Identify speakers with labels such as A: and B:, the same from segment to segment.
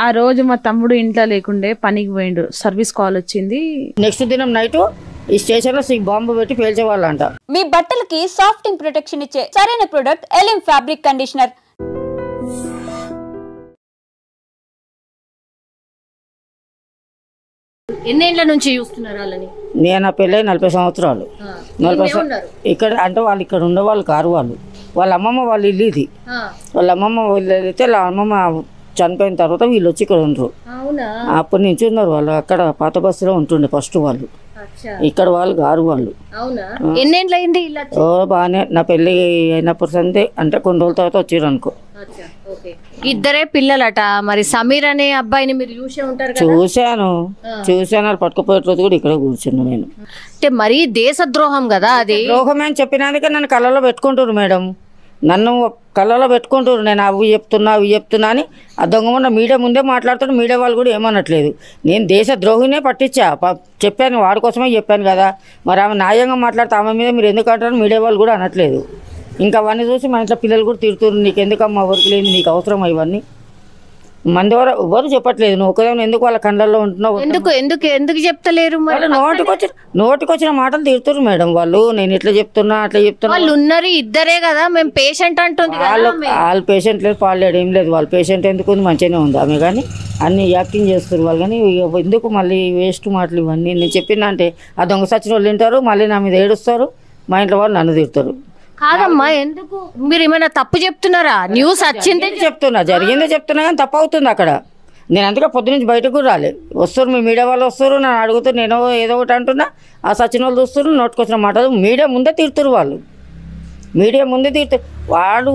A: ఆ రోజు మా తమ్ముడు ఇంట్లో లేకుండే పనికి పోయిండు, సర్వీస్ కాల్ వచ్చింది.
B: నెక్స్ట్ దినం నైట్ ఈ స్టేషన్ లో బాంబు పెట్టి పేల్చేవాళ్ళంట.
C: మీ బట్టలకి సాఫ్టింగ్ ప్రొటెక్షన్ ఇచ్చే సరైన ప్రొడక్ట్ ఎలిమ్ ఫ్యాబ్రిక్ కండిషనర్.
D: ఎన్నేళ్ల నుంచి చూస్తున్నారు వాళ్ళని?
B: నేను పెళ్ళై 40 సంవత్సరాలు. 40 ఇక్కడ అంటే వాళ్ళు ఇక్కడ ఉండేవాళ్ళు కారు. వాళ్ళ అమ్మమ్మ వాళ్ళ ఇల్లు ఇది. వాళ్ళ అమ్మమ్మ వాళ్ళు అయితే వాళ్ళ అమ్మమ్మ చనిపోయిన తర్వాత వీళ్ళు వచ్చి ఇక్కడ ఉండరు. అప్పటి నుంచి ఉన్నారు వాళ్ళు. అక్కడ పాత బస్సులో ఉంటుండే ఫస్ట్ వాళ్ళు. ఇక్కడ వాళ్ళు గారు వాళ్ళు.
D: ఎన్నేళ్ళు అయింది?
B: ఓ బాగానే నా పెళ్ళి అయినప్పుడు సందే అంటే కొన్ని రోజుల తర్వాత వచ్చారు అనుకో.
D: ఇద్దరే పిల్లలట. మరి సమీర్ అనే అబ్బాయిని మీరు చూసే ఉంటారు కదా?
B: చూశాను. పట్టుకుపోయే రోజు కూడా ఇక్కడ కూర్చున్నా నేను.
D: అంటే మరీ దేశద్రోహం కదా అది.
B: ద్రోహమే అని చెప్పినందుకే నన్ను కళ్ళలో పెట్టుకుంటారు మేడం. నన్ను కళ్ళలో పెట్టుకుంటారు. నేను అవి చెప్తున్నా అని ఆ దొంగ మీడియా ముందే మాట్లాడుతాడు. మీడియా వాళ్ళు కూడా ఏమనట్లేదు. నేను దేశ ద్రోహినే పట్టించా చెప్పాను, వాడి కోసమే చెప్పాను కదా. మరి ఆమె న్యాయంగా మాట్లాడితే ఆమె మీద మీరు ఎందుకు అంటారు మీడియా వాళ్ళు కూడా అనట్లేదు. ఇంకా అవన్నీ చూసి మా ఇంట్లో పిల్లలు కూడా తిడుతున్నారు, నీకు ఎందుకమ్మా ఎవరికి లేదు, నీకు అవసరం ఇవన్నీ. మంది ఎవరు చెప్పట్లేదు. నువ్వు ఒకదేమో ఎందుకు వాళ్ళ కళ్ళల్లో ఉంటున్నావు,
D: ఎందుకు చెప్తలేరు?
B: నోటికి వచ్చిన మాటలు తిడుతున్నారు మేడం వాళ్ళు. నేను ఇట్లా చెప్తున్నా అట్లా చెప్తున్నా.
D: వాళ్ళు ఉన్నారు ఇద్దరే కదా, మేము పేషెంట్ అంటుంది.
B: వాళ్ళ పేషెంట్ లేదు, పాలేడు ఏం లేదు. వాళ్ళ పేషెంట్ ఎందుకు ఉంది, మంచిగానే ఉంది ఆమె. కానీ అన్ని యాక్టింగ్ చేస్తారు వాళ్ళు. కానీ ఎందుకు మళ్ళీ వేస్ట్ మాటలు ఇవన్నీ. నేను చెప్పిన అంటే ఆ దొంగ సచిన వాళ్ళు తింటారు, మళ్ళీ నా మీద ఏడుస్తారు. మా ఇంట్లో వాళ్ళు నన్ను తిడతారు.
D: కాదమ్మా, ఎందుకు మీరు ఏమైనా తప్పు చెప్తున్నారా? న్యూస్ వచ్చింది
B: చెప్తున్నా, జరిగిందే చెప్తున్నా, కానీ తప్పు అవుతుంది అక్కడ. నేను అందుకే పొద్దు నుంచి బయటకు కూడా రాలే. వస్తారు మీ మీడియా వాళ్ళు వస్తారు, నన్ను అడుగుతారు, నేను ఏదో ఒకటి అంటున్నా. ఆ సచిన వాళ్ళు చూస్తారు, నోటుకొచ్చిన మాటలు మీడియా ముందే తిడుతారు వాళ్ళు. మీడియా ముందే తిడుతారు. వాడు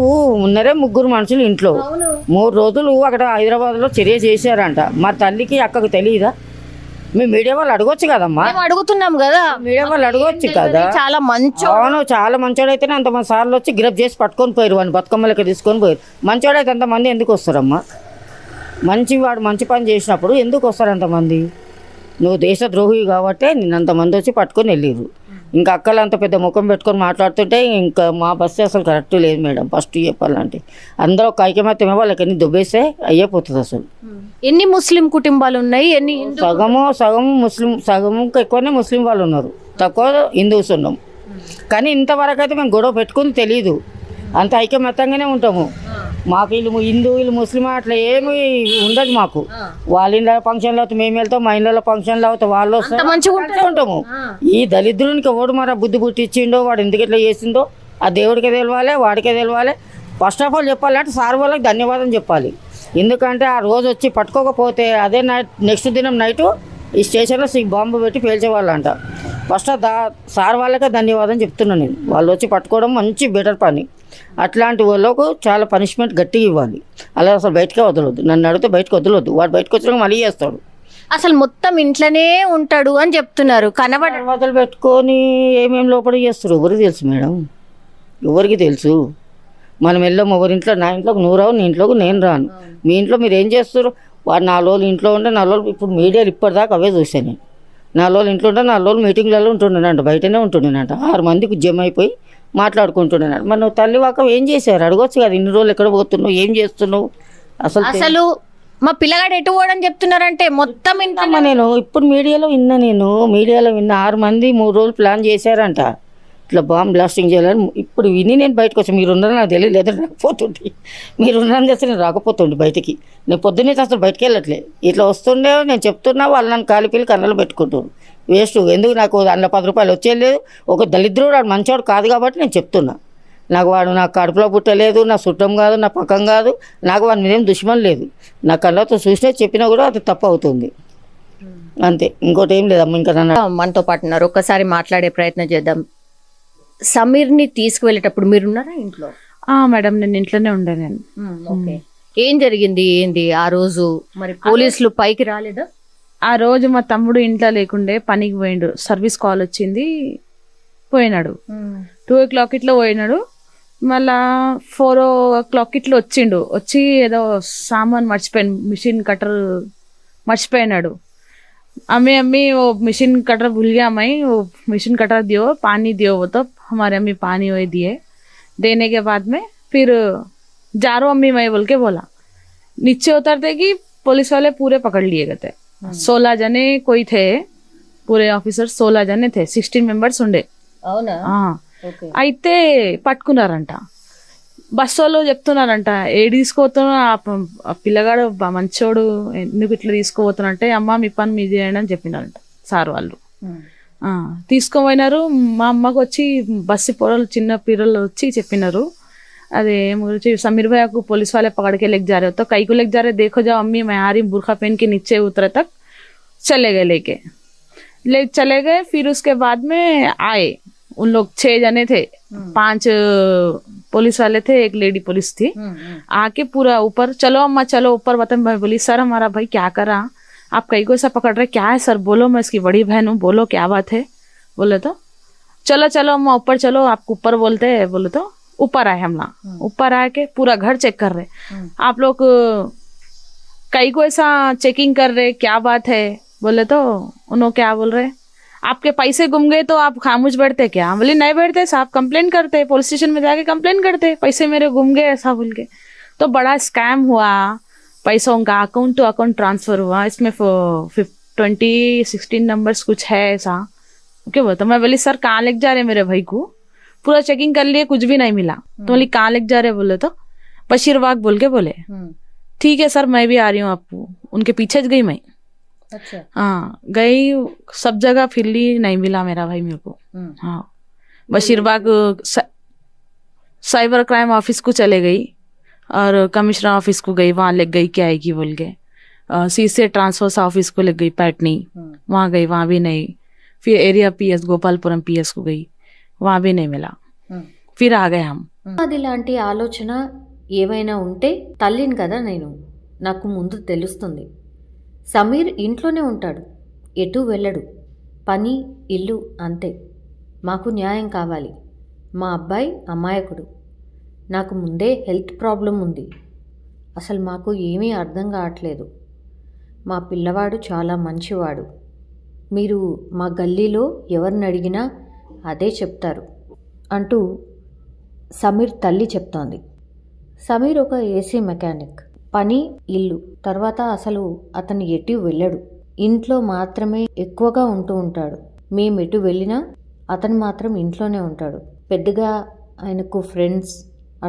B: ఉన్నరే 3 మనుషులు ఇంట్లో 3 రోజులు అక్కడ హైదరాబాద్లో చర్య చేశారంట. మా తల్లికి అక్కకు తెలియదా? మీ మీడియా వాళ్ళు అడగొచ్చు కదమ్మా.
D: అడుగుతున్నాం కదా,
B: మీడియా వాళ్ళు అడగొచ్చు కదా.
D: చాలా మంచి
B: చాలా మంచోడైతేనే అంతమంది సార్లు వచ్చి గిరఫ్ చేసి పట్టుకొని పోయారు. వాడిని బతుకమ్మలకి తీసుకొని పోయారు. మంచోడైతే అంతమంది ఎందుకు వస్తారమ్మా? వాడు మంచి పని చేసినప్పుడు ఎందుకు వస్తారు అంతమంది? నువ్వు దేశద్రోహి కాబట్టి నేను అంతమంది వచ్చి పట్టుకొని వెళ్ళారు. ఇంకా అక్కలు అంత పెద్ద ముఖం పెట్టుకొని మాట్లాడుతుంటే ఇంకా మా బస్సు అసలు కరెక్ట్ లేదు మేడం. ఫస్ట్ చెప్పాలంటే అందరూ ఒక ఐకమత్యమే, వాళ్ళకి ఎన్ని దుబ్బేస్తే అయ్యేపోతుంది అసలు.
D: ఎన్ని ముస్లిం కుటుంబాలు ఉన్నాయి?
B: సగం ముస్లిం, సగం ఎక్కువనే ముస్లిం వాళ్ళు ఉన్నారు, తక్కువ హిందూస్ ఉన్నాం. కానీ ఇంతవరకు అయితే మేము గొడవ పెట్టుకుని తెలీదు. అంత ఐకమత్యంగానే ఉంటాము. మాకు వీళ్ళు హిందూ వీళ్ళు ముస్లిం అట్లా ఏమి ఉండదు మాకు. వాళ్ళ ఇళ్ళ ఫంక్షన్లు అవుతాం, మేము వెళ్తాం. మా ఇళ్ళలో ఫంక్షన్లు అవుతాం, వాళ్ళు వస్తారు, మంచిగా ఉంటాము. ఈ దళిద్రునికి ఎవడు మరి బుద్ధి పుట్టించిండో, వాడు ఎందుకు ఇట్లా చేసిందో ఆ దేవుడికే తెలవాలి, వాడికే తెలవాలి. ఫస్ట్ ఆఫ్ ఆల్ చెప్పాలంటే సార్ వాళ్ళకి ధన్యవాదం చెప్పాలి. ఎందుకంటే ఆ రోజు వచ్చి పట్టుకోకపోతే అదే నెక్స్ట్ దినం నైటు ఈ స్టేషన్లో బాంబు పెట్టి పేల్చేవాళ్ళంట. ఫస్ట్ సార్ వాళ్ళకే ధన్యవాదం చెప్తున్నాను నేను. వాళ్ళు వచ్చి పట్టుకోవడం మంచి బెటర్ పని. అట్లాంటి వాళ్ళకు చాలా పనిష్మెంట్ గట్టిగా ఇవ్వాలి. అలా అసలు బయటకే వదలొద్దు. నన్ను అడిగితే బయటకు వదలొద్దు. వాడు బయటకు వచ్చినాక మళ్ళీ చేస్తాడు.
D: అసలు మొత్తం ఇంట్లోనే ఉంటాడు అని చెప్తున్నారు.
B: వదలు పెట్టుకొని ఏమేమి లోపల చేస్తారు ఎవరికి తెలుసు మేడం? ఎవరికి తెలుసు? మనం వెళ్ళాము ఎవరింట్లో. నా ఇంట్లోకి నువ్వు రావు, నీ ఇంట్లోకి నేను రాను. మీ ఇంట్లో మీరు ఏం చేస్తారు? వాడు 4 రోజులు ఇంట్లో ఉంటే 4 రోజులు. ఇప్పుడు మీడియాలు ఇప్పటిదాకా అవే చూసాను నేను. 4 రోజులు ఇంట్లో ఉంటే 4 రోజులు మీటింగ్లలో ఉంటుండేనంట, బయటనే ఉంటుండేనంట. 6 మందికి జమ అయిపోయి మాట్లాడుకుంటున్నాడు. మరి నువ్వు తల్లి వాక ఏం చేశారు అడగొచ్చు కదా. ఇన్ని రోజులు ఎక్కడ పోతున్నావు, ఏం చేస్తున్నావు?
D: అసలు మా పిల్లగాడు ఎటు పోవడం చెప్తున్నారంటే మొత్తం
B: ఇంతమ్మా. నేను ఇప్పుడు మీడియాలో విన్నా 6 మంది 3 రోజులు ప్లాన్ చేశారంట ఇట్లా బాంబ్ బ్లాస్టింగ్ చేయాలని. ఇప్పుడు విని నేను బయటకు వచ్చాను. మీరున్నారని నాకు తెలియదు, లేదా రాకపోతుండే. మీరున్నారని చేస్తే నేను రాకపోతుండే బయటికి. నేను పొద్దున్నే అసలు బయటకు వెళ్ళట్లే. ఇట్లా వస్తుండే నేను చెప్తున్నా, వాళ్ళు నన్ను కాలిపిల్లి కళ్ళలో పెట్టుకుంటారు. వేస్ట్. ఎందుకు నాకు అందులో 10 రూపాయలు వచ్చేయలేదు. ఒక దళిద్రుడు వాడు మంచివాడు కాదు కాబట్టి నేను చెప్తున్నా. వాడు నాకు కడుపులో పుట్టలేదు, నా చుట్టం కాదు, నా పక్కం కాదు. నాకు వాడి మీద ఏం దుష్మన్ లేదు. నా కళ్ళతో చూసినా చెప్పినా కూడా అది తప్పు అవుతుంది అంతే, ఇంకోటి ఏం లేదమ్మా. ఇంకా
D: మనతో పాటు ఉన్నారు, ఒక్కసారి మాట్లాడే ప్రయత్నం చేద్దాం. సమీర్ని తీసుకువెళ్ళేటప్పుడు మీరున్నారా ఇంట్లో?
A: మేడం నేను ఇంట్లోనే ఉండే. నేను
D: ఏం జరిగింది ఏంది ఆ రోజు? మరి పోలీసులు పైకి రాలేదా?
A: ఆ రోజు మా తమ్ముడు ఇంట్లో లేకుండే పనికి పోయిండు, సర్వీస్ కాల్ వచ్చింది, పోయినాడు. 2 o'clock ఇట్లా పోయినాడు. మళ్ళా 4 o'clock ఇట్లా వచ్చిండు. వచ్చి ఏదో సామాన్ మర్చిపోయాను, మిషన్ కటర్ మర్చిపోయినాడు. अम्मी वो मशीन कटर भूल गया, मैं वो मशीन कटर दियो, पानी दियो। वो तो हमारे अम्मी पानी वही दिए। देने के बाद में फिर जा रहा अम्मी मैं बोल के बोला। नीचे उतरते कि पुलिस वाले पूरे पकड़ लिए गए थे 16 जने कोई थे पूरे ऑफिसर 16 जने थे 16 మెంబర్స్ ఉండే
D: అవునా
A: అయితే పట్టుకున్నారంట బస్సు వాళ్ళు చెప్తున్నారంట ఏడు తీసుకుపోతున్నా ఆ పిల్లగాడు మంచోడు ఎందుకు ఇట్లా తీసుకుపోతున్నంటే అమ్మ మీ పని మీ చేయండి అని చెప్పినారంట సార్ వాళ్ళు తీసుకుపోయినారు మా అమ్మకు వచ్చి బస్సు పొరలు చిన్న పిల్లలు వచ్చి చెప్పినారు अरे मुझे समीर भैया को पुलिस वाले पकड़ के लेके जा रहे हो तो कई को लेके जा रहे देखो जाओ अम्मी मैं आ रही बुरखा पहन के नीचे उतरे तक चले गए ले चले गए फिर उसके बाद में आए उन लोग 6 जने थे 5 पुलिस वाले थे एक लेडी पुलिस थी आके पूरा ऊपर चलो अम्मा चलो ऊपर बता मैं बोली सर हमारा भाई क्या करा आप कई को ऐसा पकड़ रहे क्या है सर बोलो मैं इसकी बड़ी बहन हूँ बोलो क्या बात है बोले तो चलो चलो अम्मा ऊपर चलो आपको ऊपर बोलते है बोले तो ऊपर आए हम लोग ऊपर आके पूरा घर चेक कर रहे आप लोग कई को ऐसा चेकिंग कर रहे क्या बात है बोले तो उन्होंने क्या बोल रहे आपके पैसे गुम गए तो आप खामोश बैठते क्या बोले नहीं बैठते साहब कंप्लेन करते पुलिस स्टेशन में जाके कंप्लेन करते पैसे मेरे गुम गए ऐसा बोल के तो बड़ा स्कैम हुआ पैसों का अकाउंट टू अकाउंट ट्रांसफर हुआ इसमें 16 नंबर्स कुछ है ऐसा क्या बोलता मैं बोली सर कहाँ लेके जा रहे मेरे भाई को पूरा चेकिंग कर लिए कुछ भी नहीं मिला तो बोली कहाँ लेके जा रहे बोले तो बशीरबाग बोल के बोले ठीक है सर मैं भी आ रही हूँ आपको उनके पीछे गई मैं
D: अच्छा
A: हाँ गई सब जगह फिर ली नहीं मिला मेरा भाई मेरे को हाँ बशीरबाग साइबर क्राइम ऑफिस को चले गई और कमिश्नर ऑफिस को गई वहाँ ले गई क्या आएगी बोल के सीसे ट्रांसफर ऑफिस को ले गई पैटनी वहाँ गई वहाँ भी नहीं फिर एरिया PS गोपालपुरम PS को गई वहाँ भी नहीं मिला फिर आ गए हम
E: అది లాంటి ఆలోచన ఏమైనా ఉంటే తల్లిని కదా నేను నాకు ముందు తెలుస్తుంది సమీర్ ఇంట్లోనే ఉంటాడు ఎటు వెళ్ళడు పని ఇల్లు అంతే మాకు న్యాయం కావాలి మా అబ్బాయి అమాయకుడు నాకు ముందే హెల్త్ ప్రాబ్లం ఉంది అసలు మాకు ఏమీ అర్థం కావట్లేదు మా పిల్లవాడు చాలా మంచివాడు మీరు మా గల్లీలో ఎవరిని అడిగినా అదే చెప్తారు అంటూ సమీర్ తల్లి చెప్తోంది. సమీర్ ఒక ఏసీ మెకానిక్. పని ఇల్లు తర్వాత అసలు అతను ఎటు వెళ్ళడు. ఇంట్లో మాత్రమే ఎక్కువగా ఉంటూ ఉంటాడు. మేము ఎటు వెళ్ళినా అతను మాత్రం ఇంట్లోనే ఉంటాడు. పెద్దగా ఆయనకు ఫ్రెండ్స్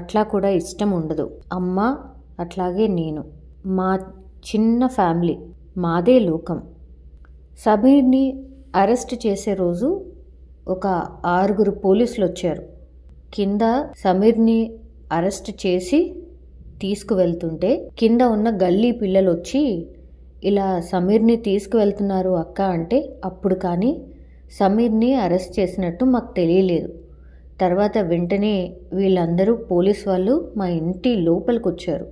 E: అట్లా కూడా ఇష్టం ఉండదు. అమ్మ అట్లాగే నేను. మా చిన్న ఫ్యామిలీ, మాదే లోకం. సమీర్ని అరెస్ట్ చేసే రోజు ఒక 6 పోలీసులు వచ్చారు. కింద సమీర్ని అరెస్ట్ చేసి తీసుకువెళ్తుంటే కింద ఉన్న గల్లీ పిల్లలు వచ్చి ఇలా సమీర్ని తీసుకువెళ్తున్నారు అక్క అంటే అప్పుడు కానీ సమీర్ని అరెస్ట్ చేసినట్టు మాకు తెలియలేదు. తర్వాత వెంటనే వీళ్ళందరూ పోలీస్ వాళ్ళు మా ఇంటి లోపలికి వచ్చారు.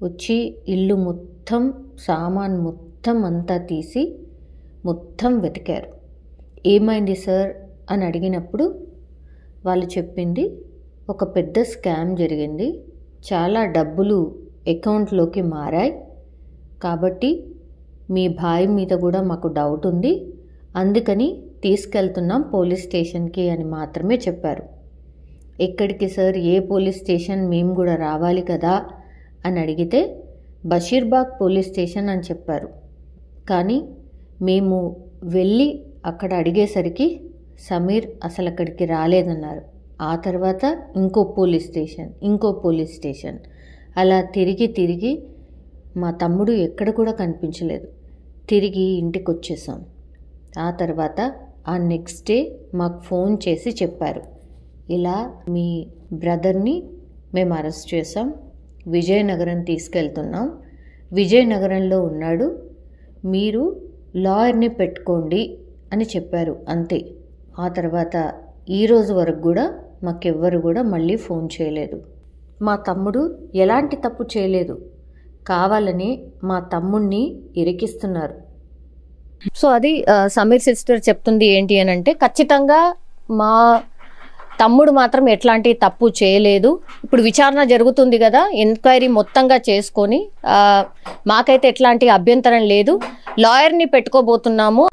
E: వచ్చి ఇల్లు మొత్తం సామాన్ మొత్తం అంతా తీసి మొత్తం వెతికారు. ఏమైంది సార్ అని అడిగినప్పుడు వాళ్ళు చెప్పింది ఒక పెద్ద స్కామ్ జరిగింది, చాలా డబ్బులు అకౌంట్లోకి మారాయి, కాబట్టి మీ భాయ్ మీద కూడా మాకు డౌట్ ఉంది, అందుకని తీసుకెళ్తున్నాం పోలీస్ స్టేషన్కి అని మాత్రమే చెప్పారు. ఎక్కడికి సార్, ఏ పోలీస్ స్టేషన్, మేము కూడా రావాలి కదా అని అడిగితే బషీర్బాగ్ పోలీస్ స్టేషన్ అని చెప్పారు. కానీ మేము వెళ్ళి అక్కడ అడిగేసరికి సమీర్ అసలు అక్కడికి రాలేదన్నారు. ఆ తర్వాత ఇంకో పోలీస్ స్టేషన్ అలా తిరిగి మా తమ్ముడు ఎక్కడ కూడా కనిపించలేదు. తిరిగి ఇంటికి వచ్చేసాం. ఆ తర్వాత ఆ నెక్స్ట్ డే మాకు ఫోన్ చేసి చెప్పారు, ఇలా మీ బ్రదర్ని మేము అరెస్ట్ చేసాం, విజయనగరం తీసుకెళ్తున్నాం, విజయనగరంలో ఉన్నాడు, మీరు లాయర్ని పెట్టుకోండి అని చెప్పారు. అంతే. ఆ తర్వాత ఈరోజు వరకు కూడా మాకెవ్వరు కూడా మళ్ళీ ఫోన్ చేయలేదు. మా తమ్ముడు ఎలాంటి తప్పు చేయలేదు, కావాలని మా తమ్ముడిని ఇరికిస్తున్నారు.
D: సో అది సమీర్ సిస్టర్ చెప్తుంది ఏంటి అని అంటే, ఖచ్చితంగా మా తమ్ముడు మాత్రం ఎట్లాంటి తప్పు చేయలేదు. ఇప్పుడు విచారణ జరుగుతుంది కదా, ఎంక్వైరీ మొత్తంగా చేసుకొని మాకైతే ఎట్లాంటి అభ్యంతరం లేదు, లాయర్ని పెట్టుకోబోతున్నాము.